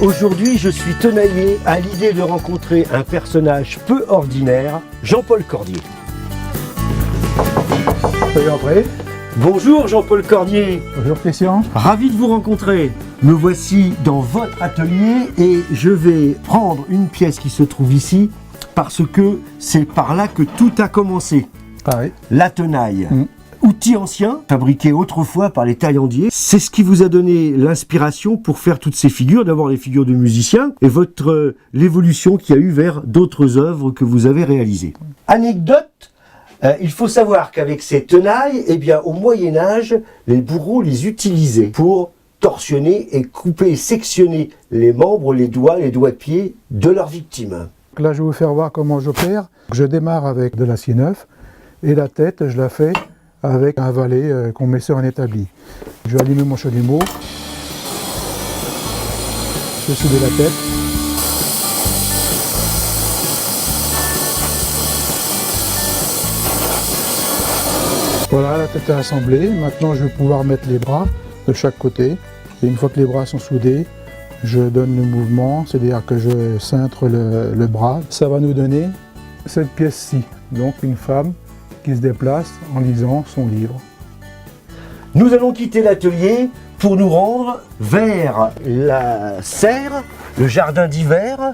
Aujourd'hui, je suis tenaillé à l'idée de rencontrer un personnage peu ordinaire, Jean-Paul Cordier. Veuillez entrer. Bonjour Jean-Paul Cordier. Bonjour Christian. Ravi de vous rencontrer. Me voici dans votre atelier et je vais prendre une pièce qui se trouve ici parce que c'est par là que tout a commencé. Pareil. La tenaille. Outil ancien, fabriqué autrefois par les taillandiers. C'est ce qui vous a donné l'inspiration pour faire toutes ces figures, d'abord les figures de musiciens, et l'évolution qu'il y a eu vers d'autres œuvres que vous avez réalisées. Anecdote, il faut savoir qu'avec ces tenailles, eh bien, au Moyen-Âge, les bourreaux les utilisaient pour torsionner et couper et sectionner les membres, les doigts de pied de leurs victimes. Là, je vais vous faire voir comment j'opère. Je démarre avec de l'acier neuf et la tête, je la fais avec un valet qu'on met sur un établi. Je vais allumer mon chalumeau. Je vais souder la tête. Voilà, la tête est assemblée. Maintenant, je vais pouvoir mettre les bras de chaque côté. Et une fois que les bras sont soudés, je donne le mouvement, c'est-à-dire que je cintre le bras. Ça va nous donner cette pièce-ci, donc une femme qui se déplace en lisant son livre. Nous allons quitter l'atelier pour nous rendre vers la serre, le jardin d'hiver.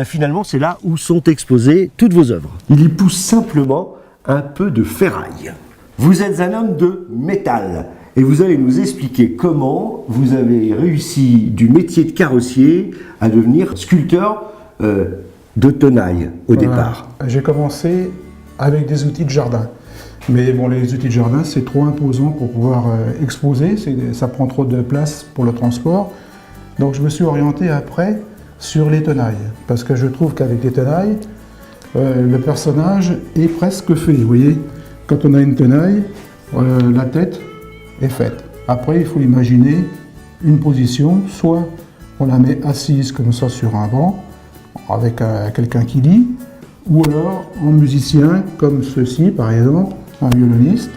Finalement, c'est là où sont exposées toutes vos œuvres. Il y pousse simplement un peu de ferraille. Vous êtes un homme de métal et vous allez nous expliquer comment vous avez réussi du métier de carrossier à devenir sculpteur de tenaille au départ. J'ai commencé avec des outils de jardin. Mais bon, les outils de jardin, c'est trop imposant pour pouvoir exposer, ça prend trop de place pour le transport. Donc je me suis orienté après sur les tenailles, parce que je trouve qu'avec les tenailles, le personnage est presque fait. Vous voyez, quand on a une tenaille, la tête est faite. Après, il faut imaginer une position, soit on la met assise comme ça sur un banc, avec quelqu'un qui lit, ou alors en musicien, comme ceci par exemple, un violoniste.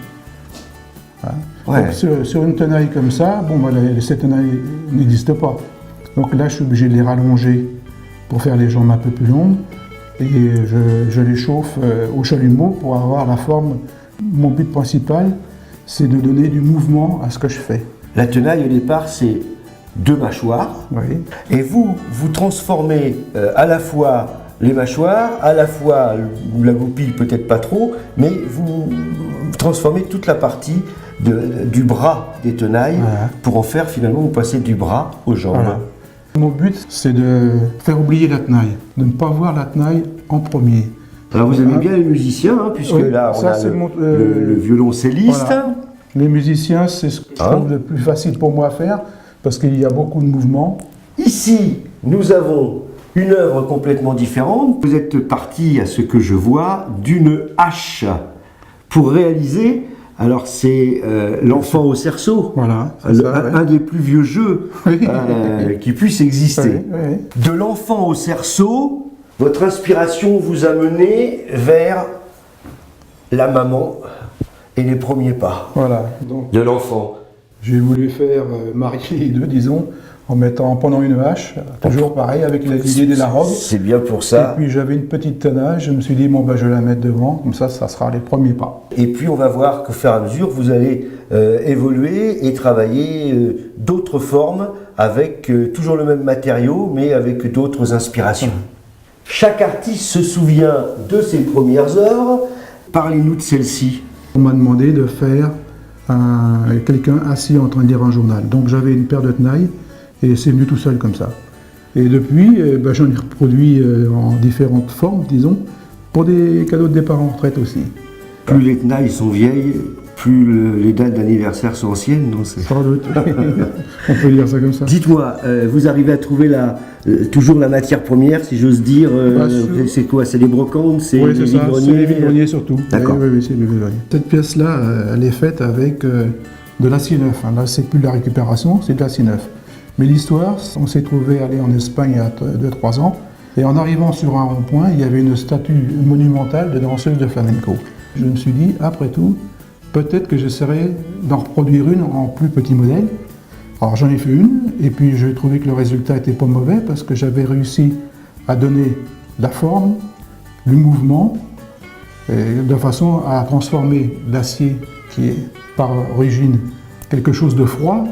Hein. Ouais. Donc, sur une tenaille comme ça, bon, bah, ces tenailles n'existent pas. Donc là, je suis obligé de les rallonger pour faire les jambes un peu plus longues. Et je les chauffe au chalumeau pour avoir la forme. Mon but principal, c'est de donner du mouvement à ce que je fais. La tenaille, au départ, c'est deux mâchoires. Oui. Et vous transformez à la fois les mâchoires, à la fois la goupille, peut-être pas trop, mais vous transformez toute la partie du bras des tenailles, voilà, pour en faire finalement, vous passez du bras aux jambes. Voilà. Mon but, c'est de faire oublier la tenaille, de ne pas voir la tenaille en premier. Alors vous aimez bien les musiciens, hein, puisque oui, là on a le violoncelliste. Voilà. Les musiciens, c'est ce que je trouve le plus facile pour moi à faire, parce qu'il y a beaucoup de mouvements. Ici, nous avons une œuvre complètement différente. Vous êtes parti, à ce que je vois, d'une hache pour réaliser, alors c'est l'enfant au cerceau, voilà, un des plus vieux jeux qui puisse exister. Oui, oui. De l'enfant au cerceau, votre inspiration vous a mené vers la maman et les premiers pas, voilà, donc, de l'enfant. J'ai voulu faire marier les deux, disons, en prenant une hache, toujours pareil, avec l'idée de la robe. C'est bien pour ça. Et puis j'avais une petite tenaille, je me suis dit, bon, ben, je vais la mettre devant, comme ça sera les premiers pas. Et puis on va voir qu'au fur et à mesure, vous allez évoluer et travailler d'autres formes, avec toujours le même matériau, mais avec d'autres inspirations. Chaque artiste se souvient de ses premières œuvres. Parlez-nous de celle-ci. On m'a demandé de faire quelqu'un assis en train de lire un journal. Donc j'avais une paire de tenailles, et c'est venu tout seul comme ça. Et depuis, j'en ai reproduit en différentes formes, disons, pour des cadeaux de départ en retraite aussi. Plus les tenailles sont vieilles, plus les dates d'anniversaire sont anciennes, non? Sans doute, on peut dire ça comme ça. Dites-moi, vous arrivez à trouver toujours la matière première, si j'ose dire, c'est quoi? C'est les brocantes, c'est oui, les vibroniers? C'est les vibroniers surtout. D'accord. Oui, c'est les vibroniers. Cette pièce-là, elle est faite avec de l'acier neuf. Là, c'est plus de la récupération, c'est de l'acier neuf. Mais l'histoire, on s'est trouvé aller en Espagne il y a 2-3 ans, et en arrivant sur un rond-point, il y avait une statue monumentale de danseuse de flamenco. Je me suis dit, après tout, peut-être que j'essaierai d'en reproduire une en plus petit modèle, Alors j'en ai fait une, et puis j'ai trouvé que le résultat était pas mauvais, parce que j'avais réussi à donner la forme, le mouvement, et de façon à transformer l'acier, qui est par origine quelque chose de froid,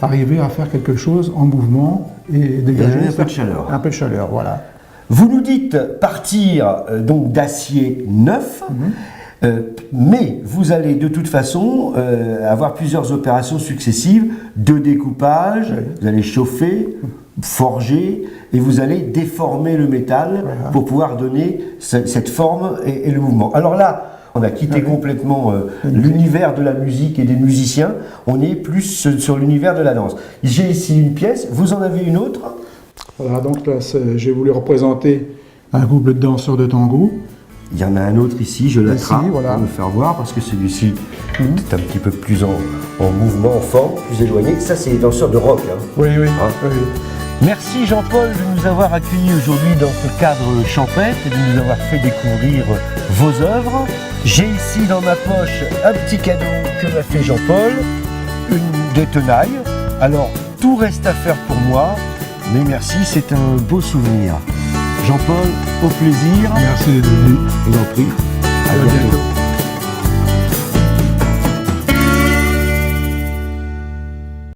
arriver à faire quelque chose en mouvement et dégager un peu de chaleur. Un peu de chaleur, voilà. Vous nous dites partir donc d'acier neuf, mais vous allez de toute façon avoir plusieurs opérations successives de découpage, vous allez chauffer, forger, et vous allez déformer le métal pour pouvoir donner cette forme et le mouvement. Alors là, on a quitté complètement l'univers de la musique et des musiciens, on est plus sur l'univers de la danse. J'ai ici une pièce, vous en avez une autre? Voilà, donc là, j'ai voulu représenter un couple de danseurs de tango. Il y en a un autre ici, je l'attrape voilà. pour me faire voir, parce que celui-ci est un petit peu plus en mouvement, en forme, plus éloigné. Ça, c'est les danseurs de rock. Hein. Oui, oui. Hein. Oui. Merci Jean-Paul de nous avoir accueillis aujourd'hui dans ce cadre champêtre et de nous avoir fait découvrir vos œuvres. J'ai ici dans ma poche un petit cadeau que m'a fait Jean-Paul, des tenailles. Alors, tout reste à faire pour moi, mais merci, c'est un beau souvenir. Jean-Paul, au plaisir. Merci d'être venu. Je vous en prie. À bientôt.